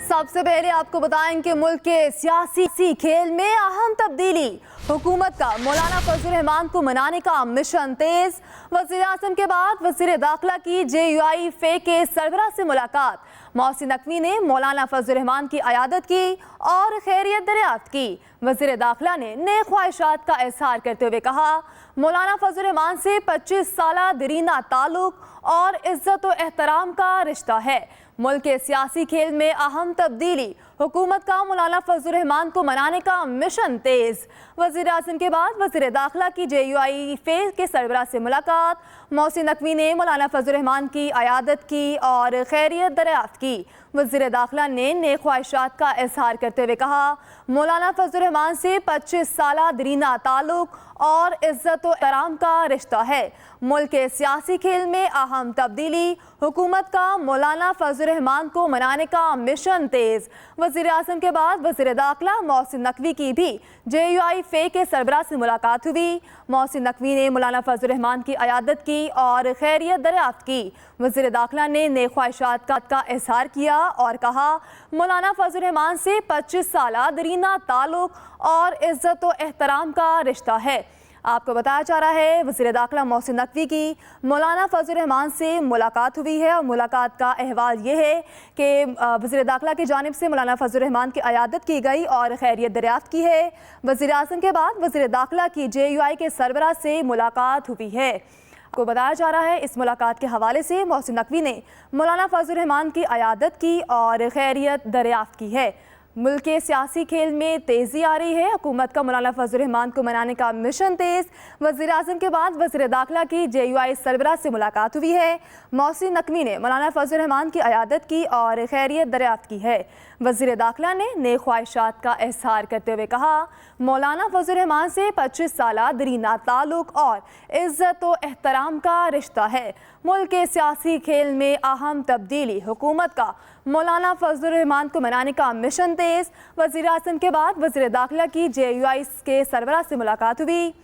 सबसे पहले आपको बताएं कि मुल्क के सियासी खेल में अहम तब्दीली। हुकूमत का मौलाना फजल रहमान को मनाने का मिशन तेज। वज़ीर आज़म के बाद वज़ीर दाखिला की JUI के सरबराह से मुलाकात। मोहसिन नकवी ने मौलाना फजल रहमान की अयादत की और खैरियत दरियाफ्त की। वज़ीर दाखिला ने नेक ख्वाहिशात का इजहार करते हुए कहा, मौलाना फजल रहमान से 25 साला दरीना ताल्लुक और इज्जत व एहतराम का रिश्ता है। मुल्क के सियासी खेल में अहम तब्दीली। हुकूमत का मौलाना फजल रहमान को मनाने का मिशन तेज। वज़ीर आज़म के बाद वज़ीर दाखिला की JUI के सरबराह से मुलाकात। मोहसिन नकवी ने मौलाना फजल रहमान की अयादत की और खैरियत दरियाफ्त की। वज़ीर दाखिला ने नेक ख्वाहिशात का इजहार करते हुए कहा, मौलाना फजल रहमान से 25 साला दरीना ताल्लुक और इज्जत व एहतराम का रिश्ता है। मुल्क के सियासी खेल में अहम तब्दीली। हुकूमत का मौलाना फजल रहमान को मनाने का मिशन तेज। वज़ीर आज़म के बाद वज़ीर दाखिला मोहसिन नकवी की भी JUI के सरबराह से मुलाकात हुई। मोहसिन नकवी ने मौलाना फजल रहमान की अयादत की और खैरियत दरियाफ्त की। वज़ीर दाखिला ने नेक ख्वाहिशात का इजहार किया और कहा, मौलाना फजल रहमान से 25 साला दरीना ताल्लुक और इज्जत व एहतराम का रिश्ता है। आपको बताया जा रहा है, वज़ीर दाखिला मोहसिन नकवी की मौलाना फजल रहमान से मुलाकात हुई है और मुलाकात का अहवाल ये है कि वज़ीर दाखिला की जानिब से मौलाना फजल रहमान की अयादत की गई और खैरियत दरियाफ्त की है। वज़ीर आज़म के बाद वज़ीर दाखिला की JUI के सरबराह से मुलाकात हुई है। आपको बताया जा रहा है, इस मुलाकात के हवाले से मोहसिन नकवी ने मौलाना फजल रहमान की अयादत की और खैरियत दरियाफ्त की है। मुल्क के सियासी खेल में तेज़ी आ रही है। हुकूमत का मौलाना फजल रहमान को मनाने का मिशन तेज़। वज़ीर आज़म के बाद वज़ीर दाखिला की JUI सरबराह से मुलाकात हुई है। मोहसिन नकवी ने मौलाना फजल रहमान की अयादत की और खैरियत दरियाफ्त की है। वज़ीर दाखिला ने नेक ख्वाहिशात का इजहार करते हुए कहा, मौलाना फजल रहमान से 25 साला दरीना ताल्लुक और इज्जत व एहतराम का रिश्ता है। मुल्क के सियासी खेल में अहम तब्दीली। हुकूमत का मौलाना फजल रहमान को मनाने का मिशन तेज। वज़ीर आज़म के बाद वज़ीर दाखिला की JUI के सरबराह से मुलाकात हुई।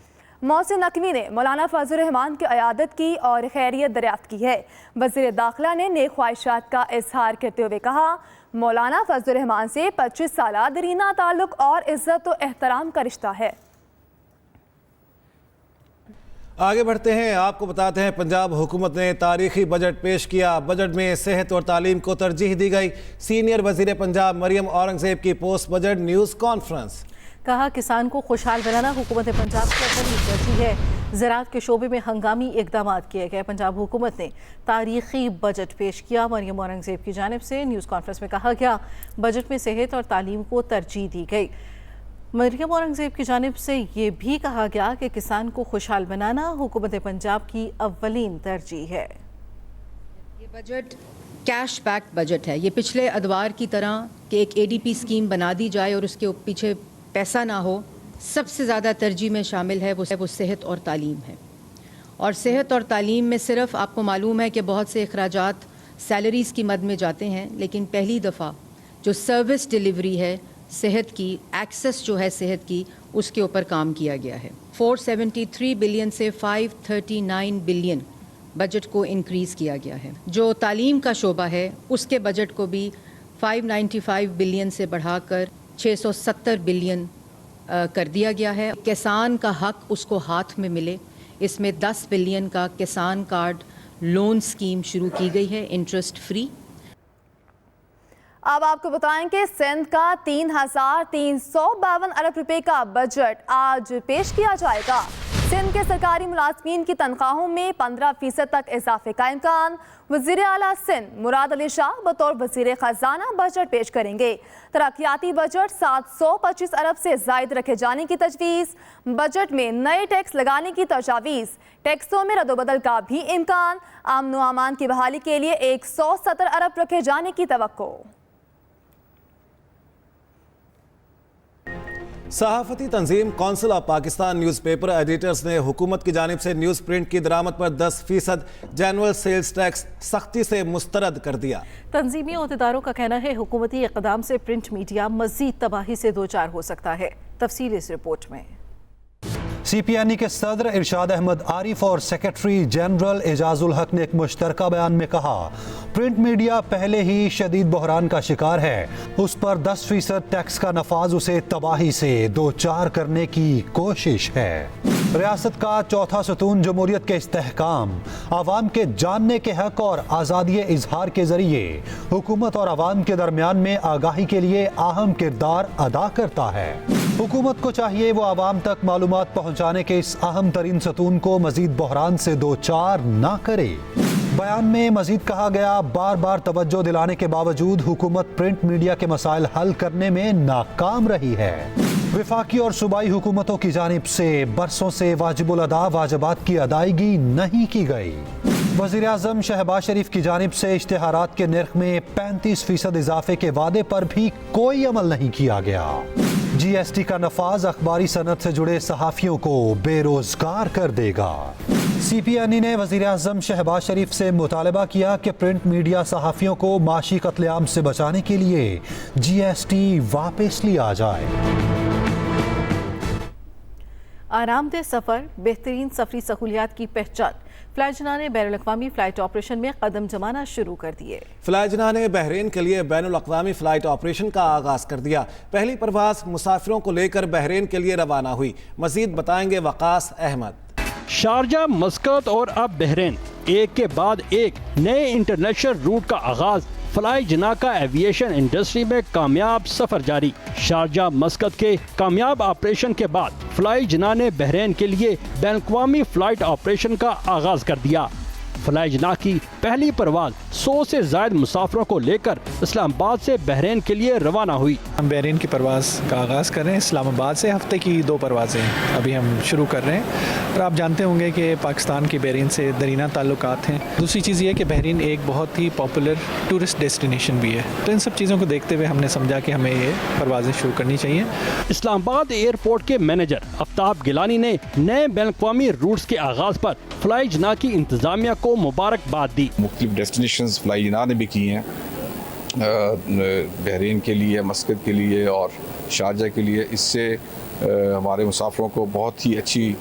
मोहसिन नकवी ने मौलाना फजल रहमान की अयादत की और खैरियत दरियाफ्त की है। वज़ीर दाखिला ने नेक ख्वाहिशात का इजहार करते हुए कहा, मौलाना फजल रहमान से 25 साला दरीना ताल्लुक और इज्जत व एहतराम का रिश्ता है। आगे बढ़ते हैं, आपको बताते हैं पंजाब हुकूमत ने तारीखी बजट पेश किया। बजट में सेहत और तालीम को तरजीह दी गई। सीनियर वज़ीर पंजाब मरियम औरंगज़ेब की पोस्ट बजट न्यूज़ कॉन्फ्रेंस। कहा, किसान को खुशहाल बनाना हुकूमत पंजाब की अपनी तरजीह है। ज़राअत के शोबे में हंगामी इकदाम किए गए। पंजाब हुकूमत ने तारीखी बजट पेश किया। मरियम औरंगज़ेब की जानिब से न्यूज़ कॉन्फ्रेंस में कहा गया, बजट में सेहत और तालीम को तरजीह दी गई। मरियम औरंगज़ेब की जानिब से ये भी कहा गया कि किसान को खुशहाल बनाना हुकूमत पंजाब की अव्वलीन तरजीह है। ये बजट कैश बैक बजट है। ये पिछले अदवार की तरह कि एक ADP स्कीम बना दी जाए और उसके पीछे पैसा ना हो, सबसे ज़्यादा तरजीह में शामिल है वो सेहत और तालीम है। और सेहत और तालीम में सिर्फ आपको मालूम है कि बहुत से अखराजात सैलरीज़ की मद में जाते हैं, लेकिन पहली दफ़ा जो सर्विस डिलीवरी है सेहत की, एक्सेस जो है सेहत की, उसके ऊपर काम किया गया है। 473 बिलियन से 539 बिलियन बजट को इंक्रीज़ किया गया है। जो तालीम का शोबा है उसके बजट को भी 595 बिलियन से बढ़ाकर 670 बिलियन कर दिया गया है। किसान का हक उसको हाथ में मिले, इसमें 10 बिलियन का किसान कार्ड लोन स्कीम शुरू की गई है, इंटरेस्ट फ्री। अब आपको बताएं कि सिंध का 3,352 अरब रुपए का बजट आज पेश किया जाएगा। सिंध के सरकारी मुलाजमीन की तनख्वाहों में 15% तक इजाफे का इम्कान। वज़ीर आला सिंध मुराद अली शाह बतौर वज़ीर ख़जाना बजट पेश करेंगे। तरक्याती बजट 725 अरब से ज़ायद रखे जाने की तजवीज़। बजट में नए टैक्स लगाने की तजावीज़। टैक्सों में रद्दोबदल का भी इम्कान। अमन व अमान की बहाली के लिए 170 अरब रखे जाने की तवक्को। सहाफ़ती तंजीम council of Pakistan newspaper editors ने हुकूमत की जानिब से न्यूज़ प्रिंट की दरामद पर 10% जनरल सेल्स टैक्स सख्ती से मुस्तरद कर दिया। तंजीमी अहदेदारों का कहना है, हुकूमती इक़दाम से प्रिंट मीडिया मज़ीद तबाही से दो चार हो सकता है। तफसील इस रिपोर्ट में। سی پی این ای کے صدر ارشاد احمد عارف اور سیکرٹری جنرل اعجاز الحق نے ایک مشترکہ بیان میں کہا پرنٹ میڈیا پہلے ہی شدید بحران کا شکار ہے، اس پر 10% ٹیکس کا نفاذ اسے تباہی سے دوچار کرنے کی کوشش ہے۔ ریاست کا چوتھا ستون جمہوریت کے استحکام عوام کے جاننے کے حق اور آزادی اظہار کے ذریعے حکومت اور عوام کے درمیان میں آگاہی کے لیے اہم کردار ادا کرتا ہے۔ حکومت کو چاہیے وہ عوام تک معلومات پہنچانے کے اس اہم ترین ستون کو مزید بحران سے دوچار نہ کرے۔ بیان میں مزید کہا گیا بار بار توجہ دلانے کے باوجود حکومت پرنٹ میڈیا کے مسائل حل کرنے میں ناکام رہی ہے۔ وفاقی اور صوبائی حکومتوں کی جانب سے برسوں سے واجب الادا واجبات کی ادائیگی نہیں کی گئی۔ وزیر اعظم شہباز شریف کی جانب سے اشتہارات کے نرخ میں 35% اضافے کے وعدے پر بھی کوئی عمل نہیں کیا گیا۔ جی ایس ٹی کا نفاذ اخباری صنعت سے جڑے صحافیوں کو بے روزگار کر دے گا۔ سی پی این ای نے وزیر اعظم شہباز شریف سے مطالبہ کیا کہ پرنٹ میڈیا صحافیوں کو معاشی قتل عام سے بچانے کے لیے جی ایس ٹی واپس لیا جائے۔ آرام دہ سفر، بہترین سفری سہولیات کی پہچان، فلائی جناح نے بین الاقوامی فلائٹ آپریشن میں قدم جمانا شروع کر دیے۔ فلائی جناح نے بحرین کے لیے بین الاقوامی فلائٹ آپریشن کا آغاز کر دیا۔ پہلی پرواز مسافروں کو لے کر بحرین کے لیے روانہ ہوئی۔ مزید بتائیں گے وقاص احمد۔ شارجہ، مسقط اور اب بحرین، ایک کے بعد ایک نئے انٹرنیشنل روٹ کا آغاز۔ فلائی جناح کا ایویشن انڈسٹری میں کامیاب سفر جاری۔ شارجہ مسقط کے کامیاب آپریشن کے بعد فلائی جناح نے بحرین کے لیے بین الاقوامی فلائٹ آپریشن کا آغاز کر دیا۔ فلائی جناح کی پہلی پرواز 100 سے زائد مسافروں کو لے کر اسلام آباد سے بحرین کے لیے روانہ ہوئی۔ ہم بحرین کی پرواز کا آغاز کر رہے ہیں۔ اسلام آباد سے ہفتے کی 2 پروازیں ابھی ہم شروع کر رہے ہیں، اور آپ جانتے ہوں گے کہ پاکستان کے بحرین سے درینہ تعلقات ہیں۔ دوسری چیز یہ کہ بحرین ایک بہت ہی پاپولر ٹورسٹ ڈیسٹینیشن بھی ہے، تو ان سب چیزوں کو دیکھتے ہوئے ہم نے سمجھا کہ ہمیں یہ پروازیں شروع کرنی چاہیے۔ اسلام آباد ایئرپورٹ کے مینیجر آفتاب گیلانی نے نئے بین الاقوامی روٹس کے آغاز پر فلائی جناح کی انتظامیہ کو مبارکباد دی۔ مختلف ڈیسٹینیشنز فلائی جناح نے بھی کی ہیں، بحرین کے لیے، مسقط کے لیے اور شارجہ کے لیے۔ اس سے ہمارے مسافروں کو بہت ہی اچھی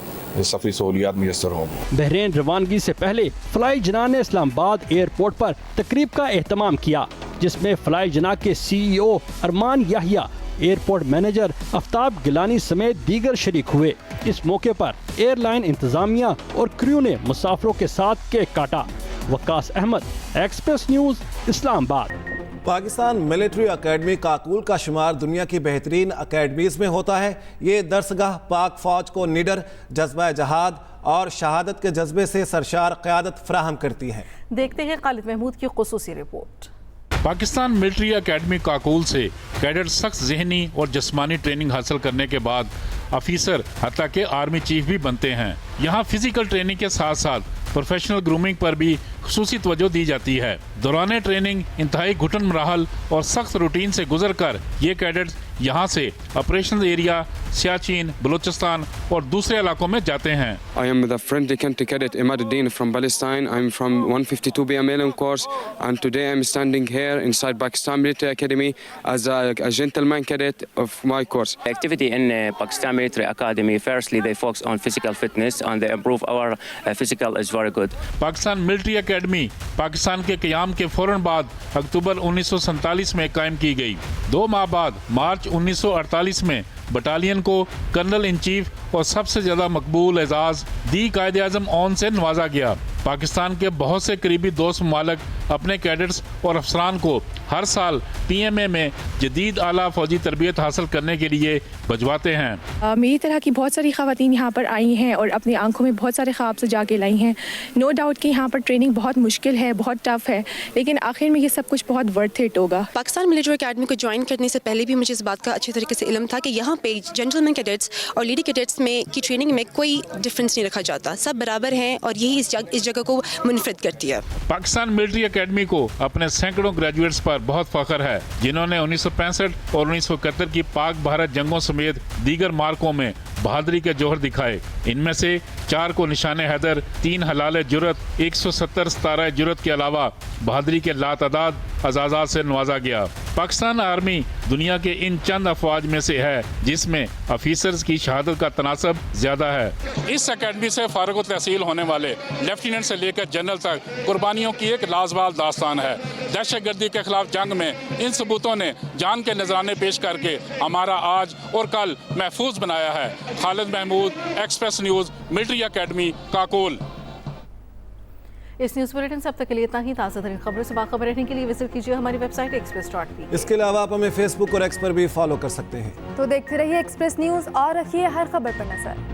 سفری سہولیات میسر ہوں۔ بحرین روانگی سے پہلے فلائی جناح نے اسلام آباد ایئرپورٹ پر تقریب کا اہتمام کیا، جس میں فلائی جناح کے سی ای او ارمان یحییٰ، ایئرپورٹ مینیجر آفتاب گیلانی سمیت دیگر شریک ہوئے۔ اس موقع پر ایئر لائن انتظامیہ اور کریو نے مسافروں کے ساتھ کیک کاٹا۔ وقاص احمد، ایکسپریس نیوز، اسلام آباد۔ پاکستان ملٹری اکیڈمی کاکول کا شمار دنیا کی بہترین اکیڈمیز میں ہوتا ہے۔ یہ درسگاہ پاک فوج کو نڈر، جذبہ جہاد اور شہادت کے جذبے سے سرشار قیادت فراہم کرتی ہے۔ دیکھتے ہیں خالد محمود کی خصوصی report. Pakistan military academy Kakul سے کیڈٹ سخت ذہنی اور جسمانی ٹریننگ حاصل کرنے کے بعد آفیسر حتیٰ کہ آرمی چیف بھی بنتے ہیں۔ یہاں فزیکل ٹریننگ کے ساتھ ساتھ پروفیشنل گرومنگ پر بھی خصوصی توجہ دی جاتی ہے۔ دوران ٹریننگ انتہائی گھٹن مراحل اور سخت روٹین سے گزر کر یہ کیڈٹس یہاں سے آپریشنل ایریا، سیاچین، بلوچستان اور دوسرے علاقوں میں جاتے ہیں۔ I am the friendly country cadet Imaduddin from Palestine. I'm from 152 BMLM course, and today I'm standing here inside Pakistan Military Academy as a gentleman cadet of my course. Activity in Pakistan Military Academy, firstly they focus on physical fitness and they improve our physical is very good. Pakistan military academy Pakistan کے قیام کے فوراً بعد اکتوبر 1947 میں قائم کی گئی۔ 2 ماہ بعد مارچ 1948 میں بٹالین کو کرنل ان چیف اور سب سے زیادہ مقبول اعزاز دی قائد اعظم اون سے نوازا گیا۔ پاکستان کے بہت سے قریبی دوست ممالک اپنے کیڈٹس اور افسران کو ہر سال پی ایم اے میں جدید اعلیٰ فوجی تربیت حاصل کرنے کے لیے بھجواتے ہیں۔ میری طرح کی بہت ساری خواتین یہاں پر آئی ہیں اور اپنی آنکھوں میں بہت سارے خواب سجا کے لائی ہیں۔ نو ڈاؤٹ کہ یہاں پر ٹریننگ بہت مشکل ہے، بہت ٹف ہے، لیکن آخر میں یہ سب کچھ بہت ورتھ اٹ ہوگا۔ پاکستان ملٹری اکیڈمی کو جوائن کرنے سے پہلے بھی مجھے اس بات کا اچھی طریقے سے علم تھا کہ یہاں پہ جنٹلمین کیڈٹس اور لیڈی کیڈٹس میں کی ٹریننگ میں کوئی ڈفرینس نہیں رکھا جاتا، سب برابر ہیں اور یہی اس جگہ کو منفرد کرتی ہے۔ پاکستان ملٹری اکیڈمی کو اپنے سینکڑوں گریجویٹس پر بہت فخر ہے، جنہوں نے 1965 اور 1971 کی پاک بھارت جنگوں سمیت دیگر مارکوں میں बहादुरी के जौहर दिखाए। इनमें से 4 को निशाने हैदर, 3 हलाल जुरत, 170 सितारा जुरत के अलावा बहादुरी के लातादाद अजाजात से नवाजा गया। पाकिस्तान आर्मी दुनिया के इन चंद अफवाज में से है जिसमें ऑफिसर्स की शहादत का तनासब ज्यादा है। इस अकेडमी से फारुग तहसील होने वाले लेफ्टिनेंट से लेकर जनरल तक कुर्बानियों की एक लाजवाब दास्तान है। दहशतगर्दी के खिलाफ जंग में इन सबूतों ने जान के नजराने पेश करके हमारा आज और कल महफूज बनाया है। Khalid Mahmood, express news, military academy, Kakul. इस न्यूज़ बुलेटिन से अब तक के लिए इतना ही। ताज़ा तरीन खबरों से बाखबर रहने के लिए विजिट कीजिए हमारी वेबसाइट express.p। इसके अलावा आप हमें फेसबुक और एक्स पर भी फॉलो कर सकते हैं। तो देखते रहिए एक्सप्रेस न्यूज़ और रखिए हर खबर पर नजर।